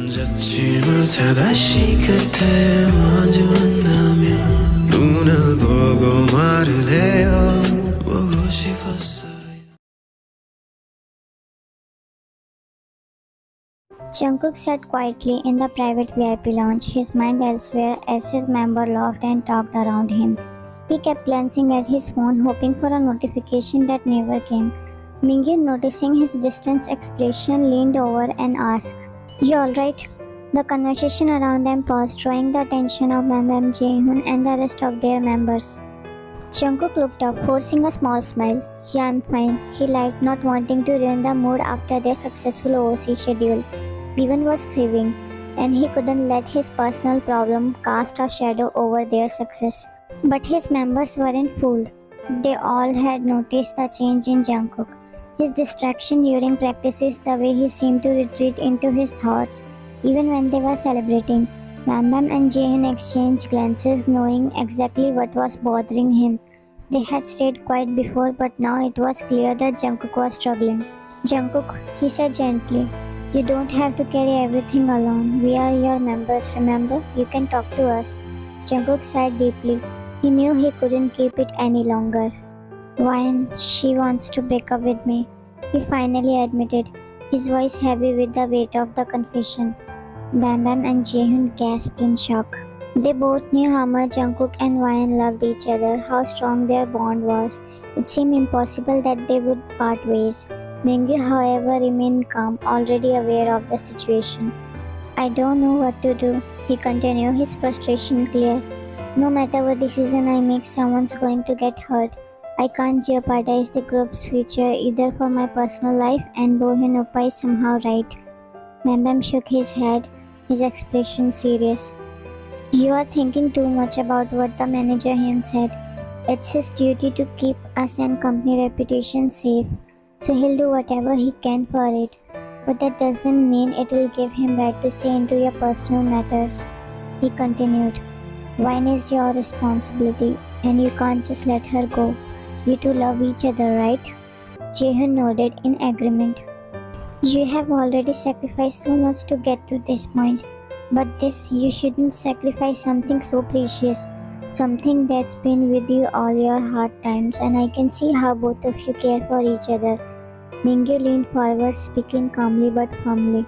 잡지 못해 다시 그때 먼저 만나면 눈을 보고 말을 해요 보고 싶었어요. Jungkook sat quietly in the private VIP lounge, his mind elsewhere as his member laughed and talked around him. He kept glancing at his phone, hoping for a notification that never came. Mingyu, noticing his distant expression, leaned over and asked, "You alright?" The conversation around them paused, drawing the attention of Bam Jaehoon and the rest of their members. Jungkook looked up, forcing a small smile. "Yeah, I'm fine," he lied, not wanting to ruin the mood after their successful OOC schedule. Bivin was thriving, and he couldn't let his personal problem cast a shadow over their success. But his members weren't fooled. They all had noticed the change in Jungkook. His distraction during practices, the way he seemed to retreat into his thoughts, even when they were celebrating. Bam and Jaehoon exchanged glances, knowing exactly what was bothering him. They had stayed quiet before, but now it was clear that Jungkook was struggling. "Jungkook," he said gently, "you don't have to carry everything alone. We are your members, remember? You can talk to us." Jungkook sighed deeply. He knew he couldn't keep it any longer. "Wine, she wants to break up with me," he finally admitted, his voice heavy with the weight of the confession. Bam and Jaehoon gasped in shock. They both knew how much Jungkook and Wine loved each other, how strong their bond was. It seemed impossible that they would part ways. Mingyu, however, remained calm, already aware of the situation. "I don't know what to do," he continued, his frustration clear. "No matter what decision I make, someone's going to get hurt. I can't jeopardize the group's future either for my personal life, and Bohin Uppa is somehow right." Bam shook his head, his expression serious. "You are thinking too much about what the manager him said. It's his duty to keep us and company reputation safe, so he'll do whatever he can for it. But that doesn't mean it will give him right to say into your personal matters," he continued. "Wine is your responsibility, and you can't just let her go. You two love each other, right?" Jaehoon nodded in agreement. "You have already sacrificed so much to get to this point, but you shouldn't sacrifice something so precious, something that's been with you all your hard times, and I can see how both of you care for each other." Mingyu leaned forward, speaking calmly but firmly.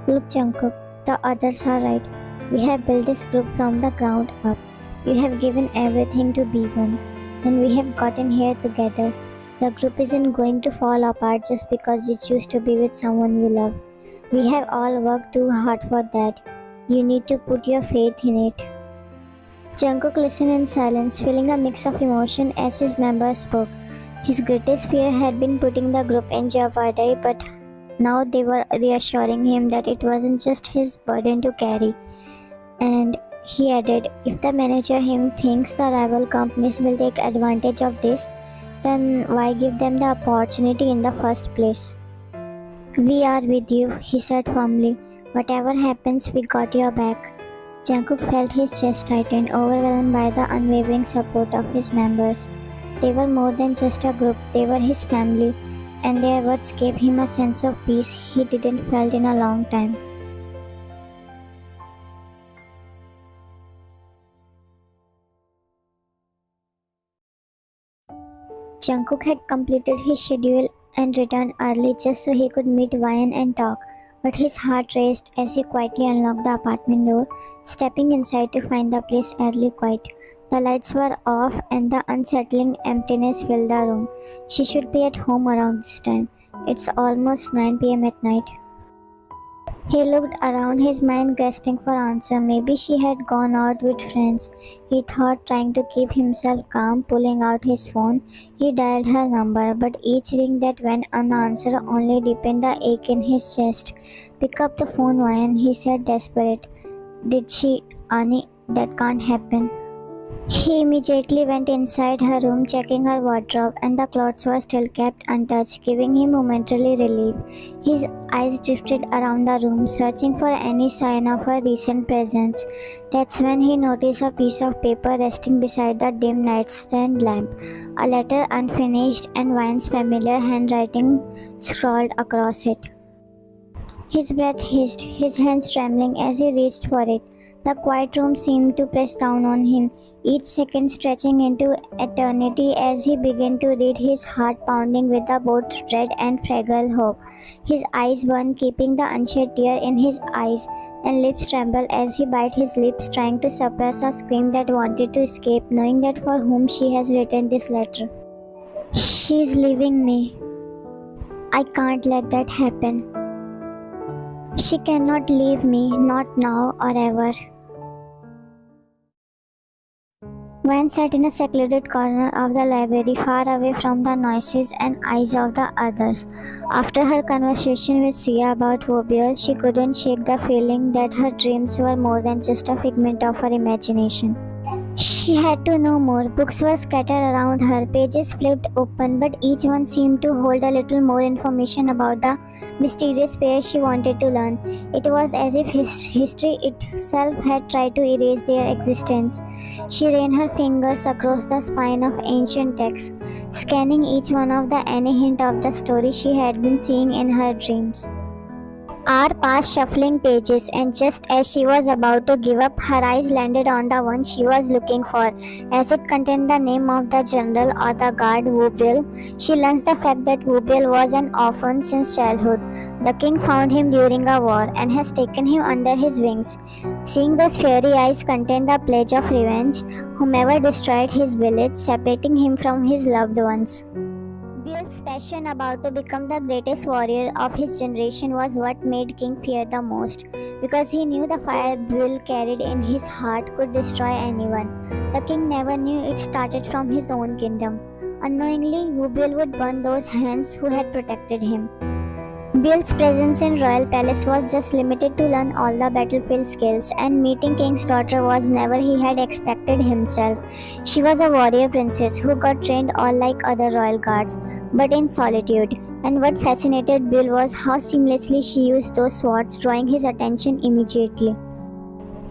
"Look, Jungkook, the others are right. We have built this group from the ground up. You have given everything to B1, and we have gotten here together. The group isn't going to fall apart just because you choose to be with someone you love. We have all worked too hard for that. You need to put your faith in it." Jungkook listened in silence, feeling a mix of emotion as his members spoke. His greatest fear had been putting the group in jeopardy, but now they were reassuring him that it wasn't just his burden to carry. And he added, "If the manager him thinks the rival companies will take advantage of this, then why give them the opportunity in the first place?" "We are with you," he said firmly. "Whatever happens, we got your back." Jungkook felt his chest tighten, overwhelmed by the unwavering support of his members. They were more than just a group, they were his family, and their words gave him a sense of peace he didn't felt in a long time. Jungkook had completed his schedule and returned early just so he could meet Wyan and talk, but his heart raced as he quietly unlocked the apartment door, stepping inside to find the place eerily quiet. The lights were off and the unsettling emptiness filled the room. She should be at home around this time. It's almost 9 p.m. at night. He looked around, his mind grasping for answer. Maybe she had gone out with friends, he thought, trying to keep himself calm. Pulling out his phone, he dialed her number, but each ring that went unanswered only deepened the ache in his chest. "Pick up the phone, Ryan," he said, desperate. "Did she, Ani? That can't happen." He immediately went inside her room, checking her wardrobe, and the clothes were still kept untouched, giving him momentary relief. His eyes drifted around the room, searching for any sign of her recent presence. That's when he noticed a piece of paper resting beside the dim nightstand lamp, a letter unfinished and Vine's familiar handwriting scrawled across it. His breath hissed, his hands trembling as he reached for it. The quiet room seemed to press down on him, each second stretching into eternity as he began to read, his heart pounding with both dread and fragile hope. His eyes burned, keeping the unshed tear in his eyes, and lips trembled as he bit his lips, trying to suppress a scream that wanted to escape, knowing that for whom she has written this letter. She is leaving me. I can't let that happen. She cannot leave me, not now or ever. Van sat in a secluded corner of the library, far away from the noises and eyes of the others. After her conversation with Sia about Wobiel, she couldn't shake the feeling that her dreams were more than just a figment of her imagination. She had to know more. Books were scattered around her, pages flipped open, but each one seemed to hold a little more information about the mysterious pair she wanted to learn. It was as if history itself had tried to erase their existence. She ran her fingers across the spine of ancient texts, scanning each one of the any hint of the story she had been seeing in her dreams. Hour passed shuffling pages, and just as she was about to give up, her eyes landed on the one she was looking for. As it contained the name of the general or the guard Wubil, she learned the fact that Wubil was an orphan since childhood. The king found him during a war and has taken him under his wings. Seeing those fiery eyes contain the pledge of revenge, whomever destroyed his village, separating him from his loved ones. Bill's passion about to become the greatest warrior of his generation was what made King fear the most, because he knew the fire Bill carried in his heart could destroy anyone. The king never knew it started from his own kingdom. Unknowingly, Bill would burn those hands who had protected him. Bill's presence in royal palace was just limited to learn all the battlefield skills, and meeting king's daughter was never he had expected himself. She was a warrior princess who got trained all like other royal guards, but in solitude. And what fascinated Bill was how seamlessly she used those swords, drawing his attention immediately.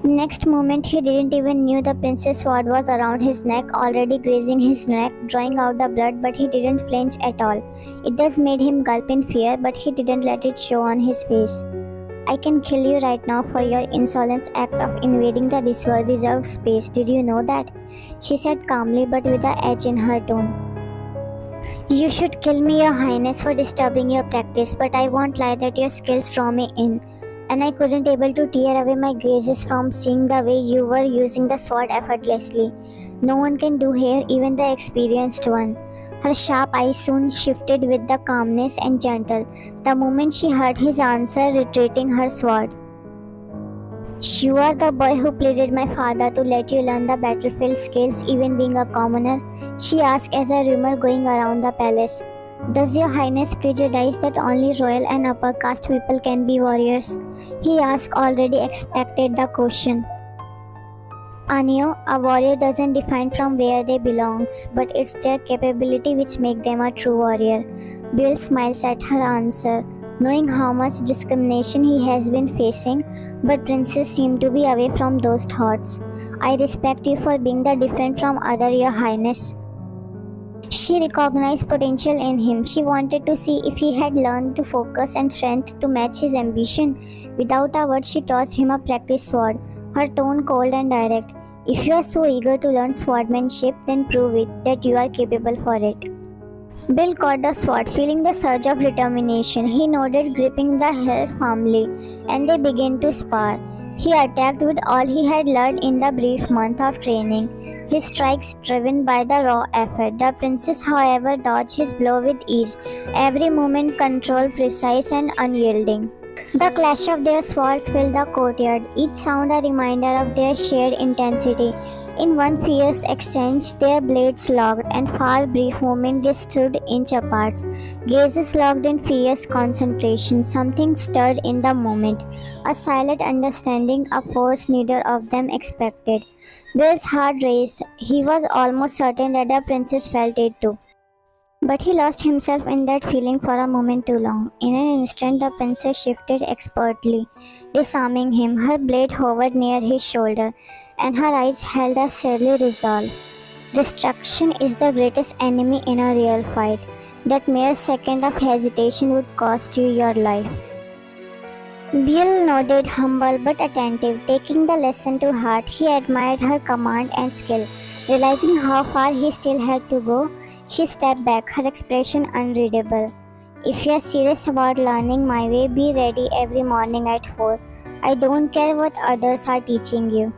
Next moment, he didn't even knew the prince's sword was around his neck, already grazing his neck, drawing out the blood, but he didn't flinch at all. It just made him gulp in fear, but he didn't let it show on his face. I can kill you right now for your insolence act of invading the reserved space. Did you know that? She said calmly, but with an edge in her tone. You should kill me, your highness, for disturbing your practice, but I won't lie that your skills draw me in. And I couldn't able to tear away my gazes from seeing the way you were using the sword effortlessly. No one can do here, even the experienced one. Her sharp eyes soon shifted with the calmness and gentle, the moment she heard his answer, retreating her sword. You are the boy who pleaded my father to let you learn the battlefield skills even being a commoner, she asked as a rumor going around the palace. Does your highness prejudice that only royal and upper caste people can be warriors? He asked, already expected the question. Anio, a warrior doesn't define from where they belongs, but it's their capability which make them a true warrior. Bill smiles at her answer, knowing how much discrimination he has been facing, but princes seem to be away from those thoughts. I respect you for being the different from other, your highness. She recognized potential in him. She wanted to see if he had learned to focus and strength to match his ambition. Without a word, she tossed him a practice sword, her tone cold and direct. If you are so eager to learn swordmanship, then prove it, that you are capable for it. Bill caught the sword, feeling the surge of determination. He nodded, gripping the hilt firmly, and they began to spar. He attacked with all he had learned in the brief month of training, his strikes driven by the raw effort. The princess, however, dodged his blow with ease, every movement controlled, precise and unyielding. The clash of their swords filled the courtyard, each sound a reminder of their shared intensity. In one fierce exchange, their blades locked, and for a brief moment they stood inch apart, gazes locked in fierce concentration. Something stirred in the moment, a silent understanding, a force neither of them expected. Bill's heart raced. He was almost certain that the princess felt it too. But he lost himself in that feeling for a moment too long. In an instant, the princess shifted expertly, disarming him. Her blade hovered near his shoulder, and her eyes held a surly resolve. Destruction is the greatest enemy in a real fight. That mere second of hesitation would cost you your life. Bill nodded, humble but attentive. Taking the lesson to heart, he admired her command and skill. Realizing how far he still had to go, she stepped back, her expression unreadable. If you are serious about learning my way, be ready every morning at 4. I don't care what others are teaching you.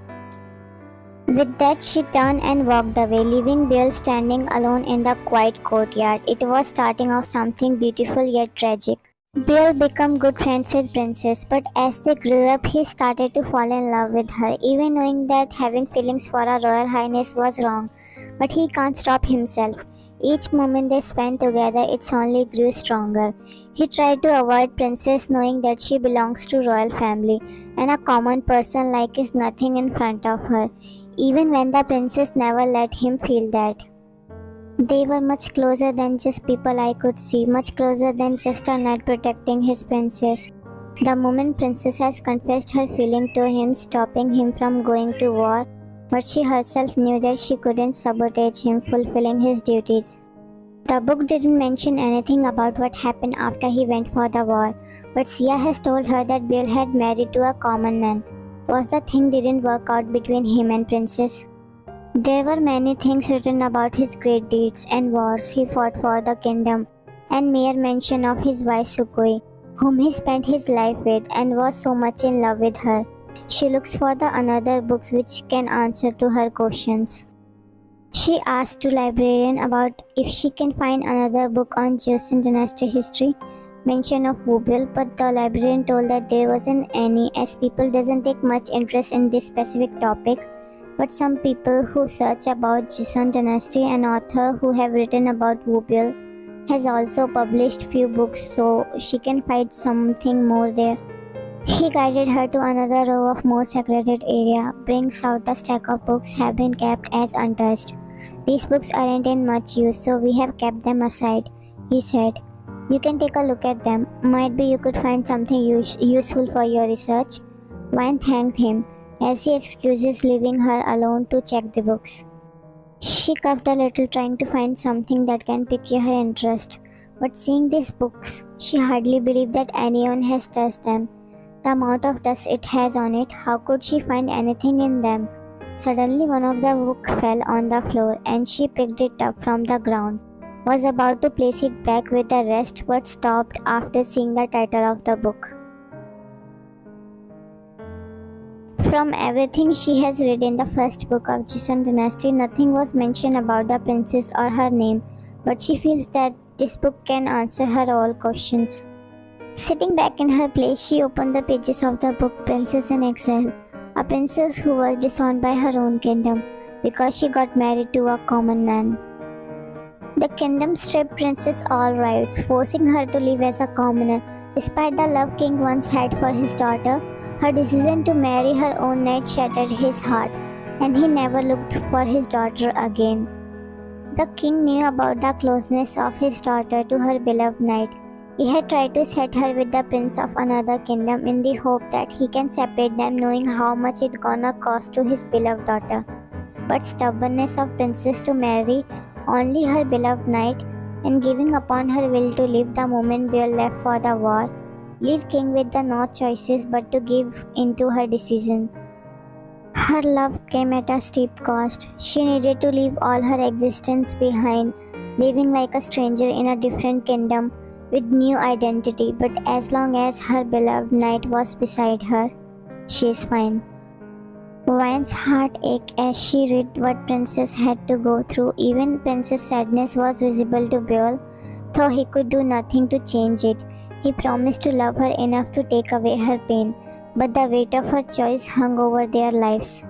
With that, she turned and walked away, leaving Bill standing alone in the quiet courtyard. It was starting of something beautiful yet tragic. Bill became good friends with Princess, but as they grew up, he started to fall in love with her, even knowing that having feelings for a royal highness was wrong. But he can't stop himself. Each moment they spent together, it only grew stronger. He tried to avoid Princess, knowing that she belongs to royal family, and a common person like is nothing in front of her, even when the princess never let him feel that. They were much closer than just people I could see, much closer than just a knight protecting his princess. The moment Princess has confessed her feeling to him, stopping him from going to war, but she herself knew that she couldn't sabotage him fulfilling his duties. The book didn't mention anything about what happened after he went for the war, but Sia has told her that Bill had married to a common man. Was the thing didn't work out between him and Princess? There were many things written about his great deeds and wars he fought for the kingdom, and mere mention of his wife Sukui, whom he spent his life with and was so much in love with her. She looks for the another books which can answer to her questions. She asked to librarian about if she can find another book on Joseon dynasty history, mention of Wubil, but the librarian told that there wasn't any as people doesn't take much interest in this specific topic. But some people who search about Joseon dynasty and author who have written about Wubil has also published few books, so she can find something more there. He guided her to another row of more secluded area, brings out the stack of books have been kept as untouched. These books aren't in much use, so we have kept them aside, he said. You can take a look at them. Might be you could find something useful for your research. Wayne thanked him as he excuses leaving her alone to check the books. She coughed a little, trying to find something that can pique her interest, but seeing these books, she hardly believed that anyone has touched them. The amount of dust it has on it, how could she find anything in them? Suddenly one of the books fell on the floor and she picked it up from the ground, was about to place it back with the rest but stopped after seeing the title of the book. From everything she has read in the first book of Joseon dynasty, nothing was mentioned about the princess or her name, but she feels that this book can answer her all questions. Sitting back in her place, she opened the pages of the book Princess in Exile, a princess who was disowned by her own kingdom because she got married to a common man. The kingdom stripped Princess all rights, forcing her to live as a commoner. Despite the love King once had for his daughter, her decision to marry her own knight shattered his heart, and he never looked for his daughter again. The king knew about the closeness of his daughter to her beloved knight. He had tried to set her with the prince of another kingdom in the hope that he can separate them, knowing how much it gonna cost to his beloved daughter. But stubbornness of princess to marry only her beloved knight and giving upon her will to leave the moment Bear left for the war, leave King with the no choices but to give into her decision. Her love came at a steep cost. She needed to leave all her existence behind, living like a stranger in a different kingdom with new identity, but as long as her beloved knight was beside her, she is fine. Vine's heart ached as she read what Princess had to go through. Even Princess' sadness was visible to Beowulf, though he could do nothing to change it. He promised to love her enough to take away her pain, but the weight of her choice hung over their lives.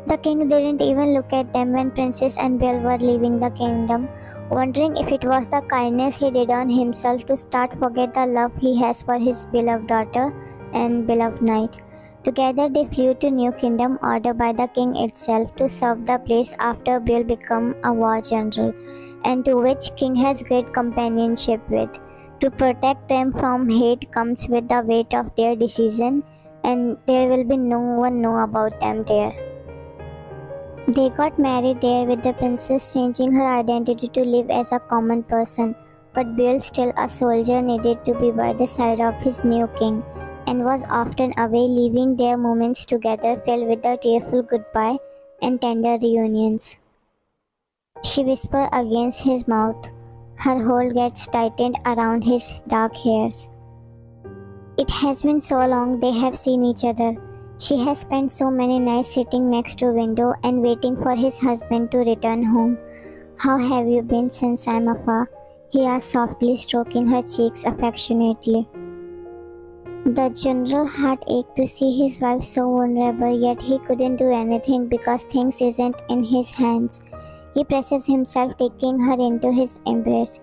The king didn't even look at them when Princess and Beowulf were leaving the kingdom, wondering if it was the kindness he did on himself to start forget the love he has for his beloved daughter and beloved knight. Together they flew to New Kingdom ordered by the king itself to serve the place after Bill became a war general, and to which king has great companionship with. To protect them from hate comes with the weight of their decision, and there will be no one know about them there. They got married there with the princess changing her identity to live as a common person, but Bill, still a soldier, needed to be by the side of his new king. and was often away, leaving their moments together filled with a tearful goodbye and tender reunions. She whispered against his mouth. Her hold gets tightened around his dark hairs. It has been so long they have seen each other. She has spent so many nights sitting next to a window and waiting for his husband to return home. How have you been since I'm afar? He asked softly, stroking her cheeks affectionately. The general heart ached to see his wife so vulnerable, yet he couldn't do anything because things isn't in his hands. He presses himself, taking her into his embrace.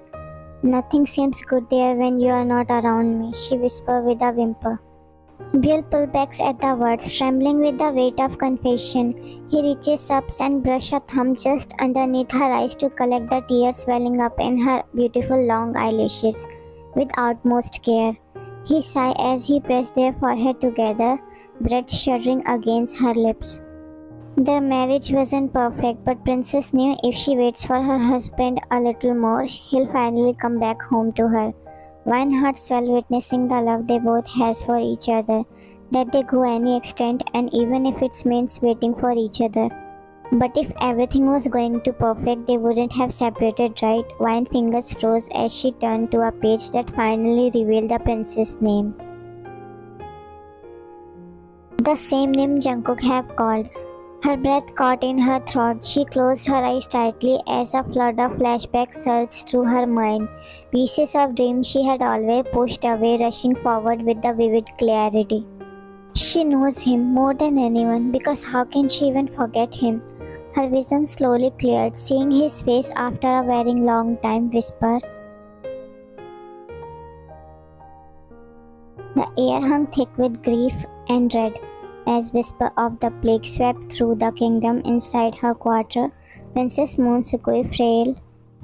Nothing seems good there when you are not around me, she whispered with a whimper. Bill pulled back at the words, trembling with the weight of confession. He reaches up and brushes a thumb just underneath her eyes to collect the tears swelling up in her beautiful long eyelashes with utmost care. He sighed as he pressed their forehead together, breath shuddering against her lips. Their marriage wasn't perfect, but Princess knew if she waits for her husband a little more, he'll finally come back home to her. One heart swelled witnessing the love they both has for each other, that they go any extent and even if it means waiting for each other. But if everything was going to perfect, they wouldn't have separated, right? Wine's fingers froze as she turned to a page that finally revealed the princess' name. The same name Jungkook had called. Her breath caught in her throat. She closed her eyes tightly as a flood of flashbacks surged through her mind. Pieces of dreams she had always pushed away rushing forward with the vivid clarity. She knows him more than anyone because how can she even forget him? Her vision slowly cleared, seeing his face after a very long time whisper. The air hung thick with grief and dread. As whisper of the plague swept through the kingdom inside her quarter, Princess Moonsuku's frail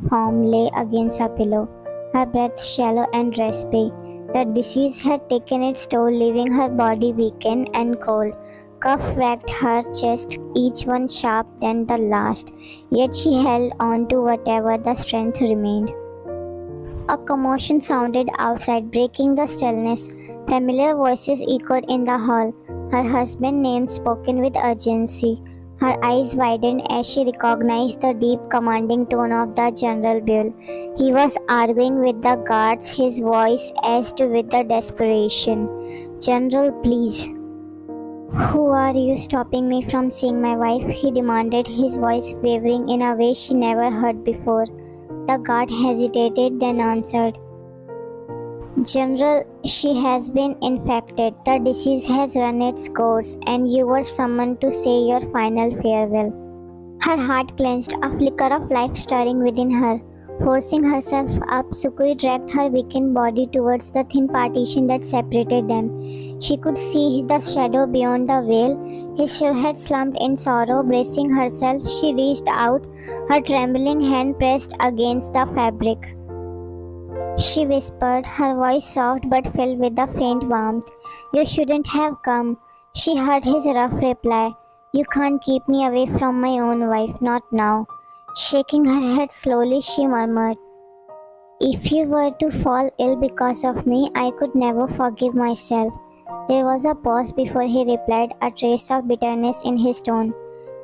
form lay against a pillow, her breath shallow and raspy. The disease had taken its toll, leaving her body weakened and cold. Cough racked her chest, each one sharp than the last, yet she held on to whatever the strength remained. A commotion sounded outside, breaking the stillness. Familiar voices echoed in the hall, her husband's name spoken with urgency. Her eyes widened as she recognized the deep, commanding tone of the General Buell. He was arguing with the guards, his voice edged with the desperation. "General, please." "Who are you stopping me from seeing my wife?" he demanded, his voice wavering in a way she never heard before. The guard hesitated, then answered, "General, she has been infected. The disease has run its course, and you were summoned to say your final farewell." Her heart clenched, a flicker of life stirring within her. Forcing herself up, Sukui dragged her weakened body towards the thin partition that separated them. She could see the shadow beyond the veil. His forehead slumped in sorrow. Bracing herself, she reached out, her trembling hand pressed against the fabric. She whispered, her voice soft but filled with a faint warmth. "You shouldn't have come." She heard his rough reply. "You can't keep me away from my own wife, not now." Shaking her head slowly, she murmured, "If you were to fall ill because of me, I could never forgive myself." There was a pause before he replied, a trace of bitterness in his tone.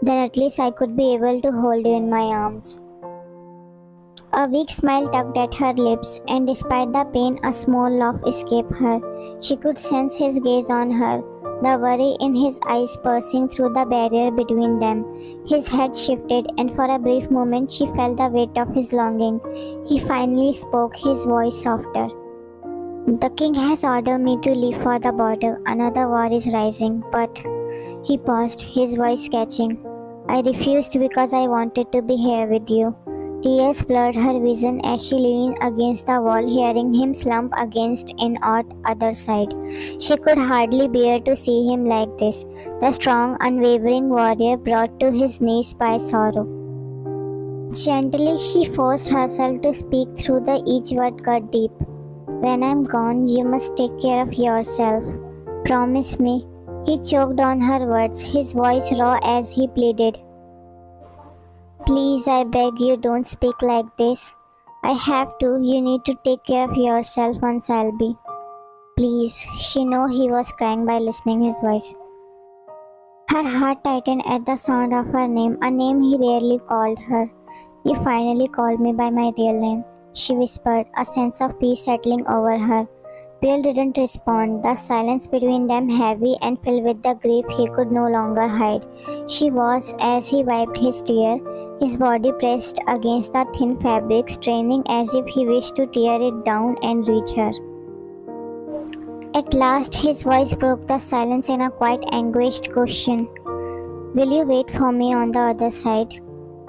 "Then at least I could be able to hold you in my arms." A weak smile tugged at her lips, and despite the pain, a small laugh escaped her. She could sense his gaze on her, the worry in his eyes piercing through the barrier between them. His head shifted, and for a brief moment she felt the weight of his longing. He finally spoke, his voice softer. "The king has ordered me to leave for the border. Another war is rising, but..." He paused, his voice catching. "I refused because I wanted to be here with you." Tears blurred her vision as she leaned against the wall, hearing him slump against an other side. She could hardly bear to see him like this, the strong, unwavering warrior brought to his knees by sorrow. Gently, she forced herself to speak through the each word cut deep. "When I'm gone, you must take care of yourself. Promise me." He choked on her words, his voice raw as he pleaded. "Please, I beg you, don't speak like this. I have to. You need to take care of yourself once I'll be." Please, she knew he was crying by listening his voice. Her heart tightened at the sound of her name, a name he rarely called her. You finally called me by my real name, she whispered, a sense of peace settling over her. Bill didn't respond, the silence between them heavy and filled with the grief he could no longer hide. She was as he wiped his tear, his body pressed against the thin fabric, straining as if he wished to tear it down and reach her. At last, his voice broke the silence in a quite anguished question. Will you wait for me on the other side?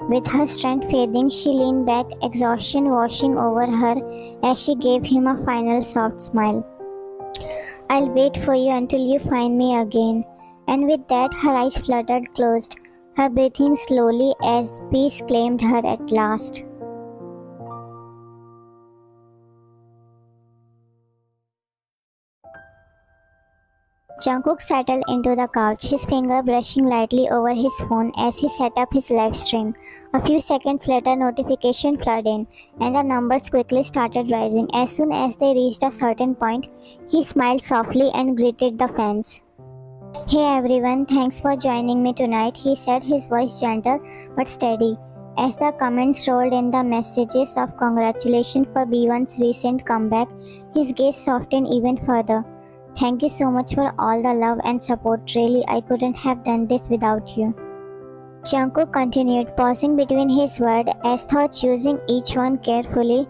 With her strength fading, she leaned back, exhaustion washing over her as she gave him a final soft smile. I'll wait for you until you find me again. And with that, her eyes fluttered closed, her breathing slowly as peace claimed her at last. Jungkook settled into the couch, his finger brushing lightly over his phone as he set up his live stream. A few seconds later, notifications flooded in, and the numbers quickly started rising. As soon as they reached a certain point, he smiled softly and greeted the fans. Hey everyone, thanks for joining me tonight, he said, his voice gentle but steady. As the comments rolled in the messages of congratulations for B1's recent comeback, his gaze softened even further. Thank you so much for all the love and support. Really, I couldn't have done this without you. Jungkook continued, pausing between his words as though choosing each one carefully.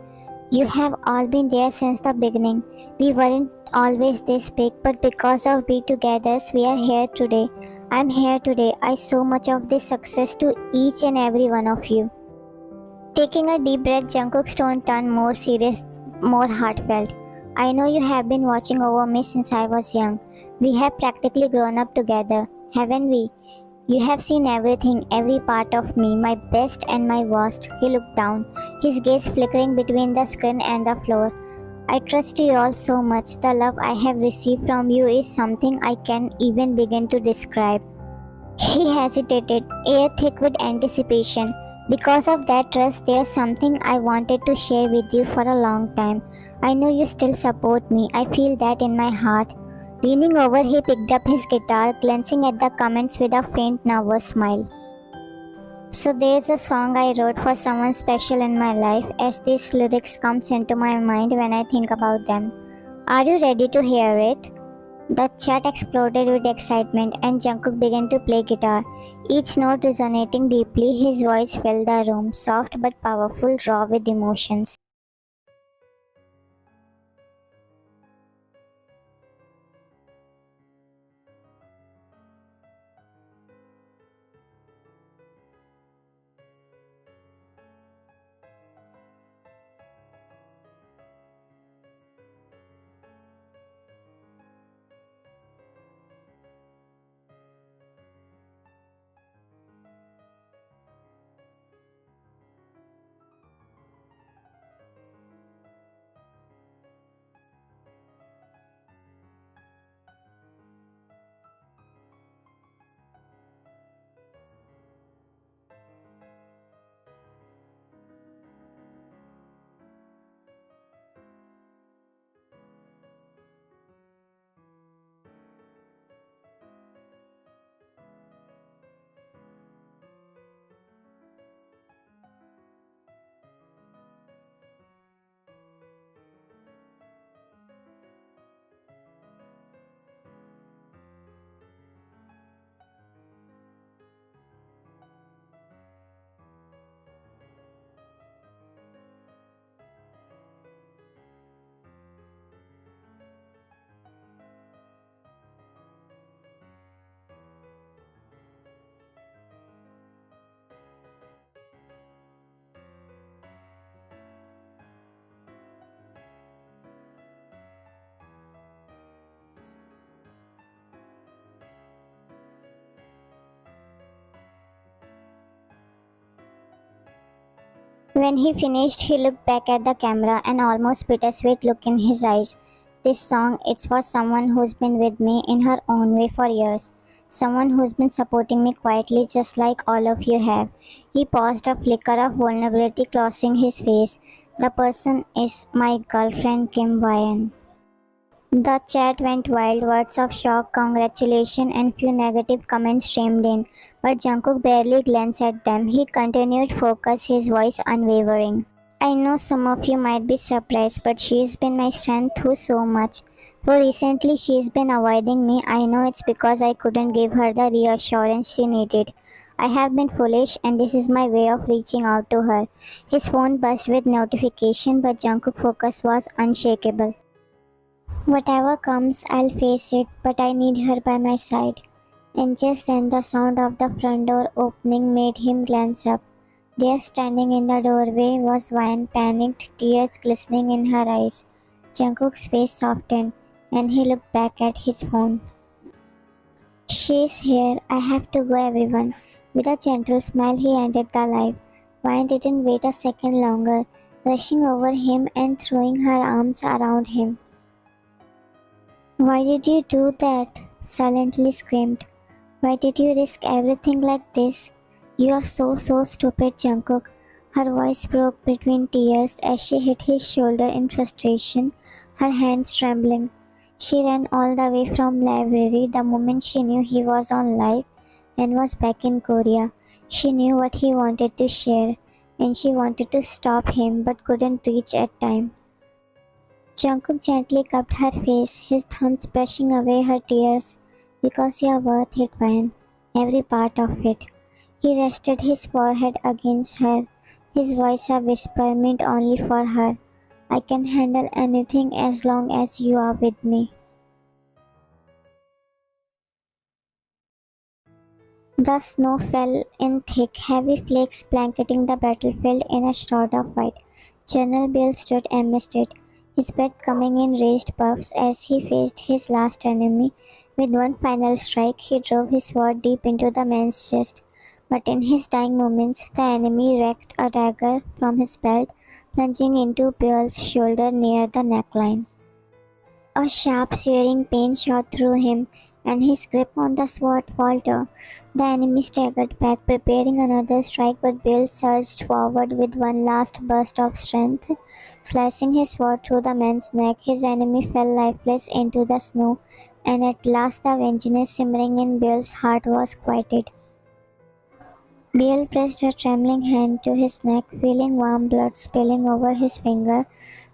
You have all been there since the beginning. We weren't always this big, but because of Be Togethers, we are here today. I'm here today. I so much of this success to each and every one of you. Taking a deep breath, Jungkook's tone turned more serious, more heartfelt. I know you have been watching over me since I was young. We have practically grown up together, haven't we? You have seen everything, every part of me, my best and my worst. He looked down, his gaze flickering between the screen and the floor. I trust you all so much. The love I have received from you is something I can't even begin to describe. He hesitated, air thick with anticipation. Because of that trust, there's something I wanted to share with you for a long time. I know you still support me. I feel that in my heart. Leaning over, he picked up his guitar, glancing at the comments with a faint, nervous smile. So there's a song I wrote for someone special in my life, as these lyrics comes into my mind when I think about them. Are you ready to hear it? The chat exploded with excitement and Jungkook began to play guitar, each note resonating deeply. His voice filled the room, soft but powerful, raw with emotions. When he finished, he looked back at the camera, an almost bittersweet look in his eyes. This song, it's for someone who's been with me in her own way for years. Someone who's been supporting me quietly just like all of you have. He paused, a flicker of vulnerability crossing his face. The person is my girlfriend Kim Wyan. The chat went wild, words of shock, congratulation, and few negative comments streamed in, but Jungkook barely glanced at them. He continued focus, his voice unwavering. I know some of you might be surprised, but she's been my strength through so much. Though recently she's been avoiding me, I know it's because I couldn't give her the reassurance she needed. I have been foolish, and this is my way of reaching out to her. His phone buzzed with notification, but Jungkook's focus was unshakable. Whatever comes, I'll face it, but I need her by my side. And just then the sound of the front door opening made him glance up. There, standing in the doorway, was Vine, panicked, tears glistening in her eyes. Jungkook's face softened, and he looked back at his phone. She's here. I have to go, everyone. With a gentle smile, he ended the live. Vine didn't wait a second longer, rushing over him and throwing her arms around him. Why did you do that? Silently screamed. Why did you risk everything like this? You are so stupid, Jungkook. Her voice broke between tears as she hit his shoulder in frustration, her hands trembling. She ran all the way from library the moment she knew he was on live and was back in Korea. She knew what he wanted to share, and she wanted to stop him but couldn't reach at time. Jungkook gently cupped her face, his thumbs brushing away her tears. Because you're worth it, Van. Every part of it. He rested his forehead against her, his voice a whisper meant only for her. I can handle anything as long as you are with me. The snow fell in thick, heavy flakes blanketing the battlefield in a shroud of white. General Bill stood amidst it, his breath coming in raised puffs as he faced his last enemy. With one final strike, he drove his sword deep into the man's chest. But in his dying moments, the enemy wreaked a dagger from his belt, plunging into Bill's shoulder near the neckline. A sharp, searing pain shot through him, and his grip on the sword faltered. The enemy staggered back, preparing another strike, but Bill surged forward with one last burst of strength. Slicing his sword through the man's neck, his enemy fell lifeless into the snow, and at last the vengeance simmering in Bill's heart was quieted. Bill pressed a trembling hand to his neck, feeling warm blood spilling over his finger.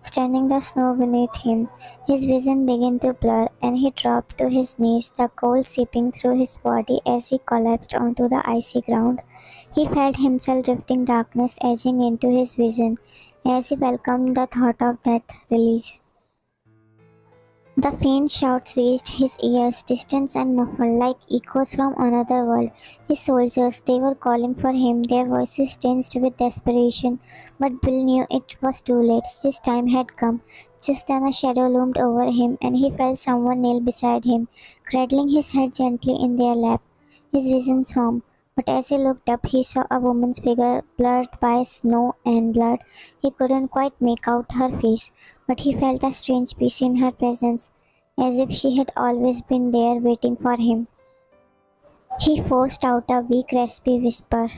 Standing the snow beneath him, his vision began to blur, and he dropped to his knees, the cold seeping through his body as he collapsed onto the icy ground. He felt himself drifting, darkness edging into his vision as he welcomed the thought of that release. The faint shouts reached his ears, distant and muffled, like echoes from another world. His soldiers, they were calling for him, their voices tensed with desperation. But Bill knew it was too late. His time had come. Just then a shadow loomed over him, and he felt someone kneel beside him, cradling his head gently in their lap. His vision swam, but as he looked up, he saw a woman's figure blurred by snow and blood. He couldn't quite make out her face, but he felt a strange peace in her presence, as if she had always been there waiting for him. He forced out a weak, raspy whisper.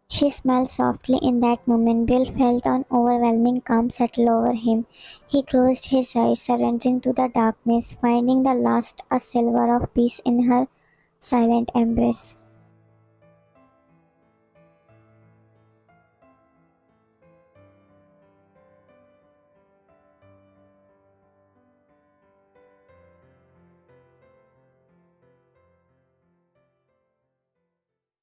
She smiled softly in that moment. Bill felt an overwhelming calm settle over him. He closed his eyes, surrendering to the darkness, finding the last a silver of peace in her silent embrace.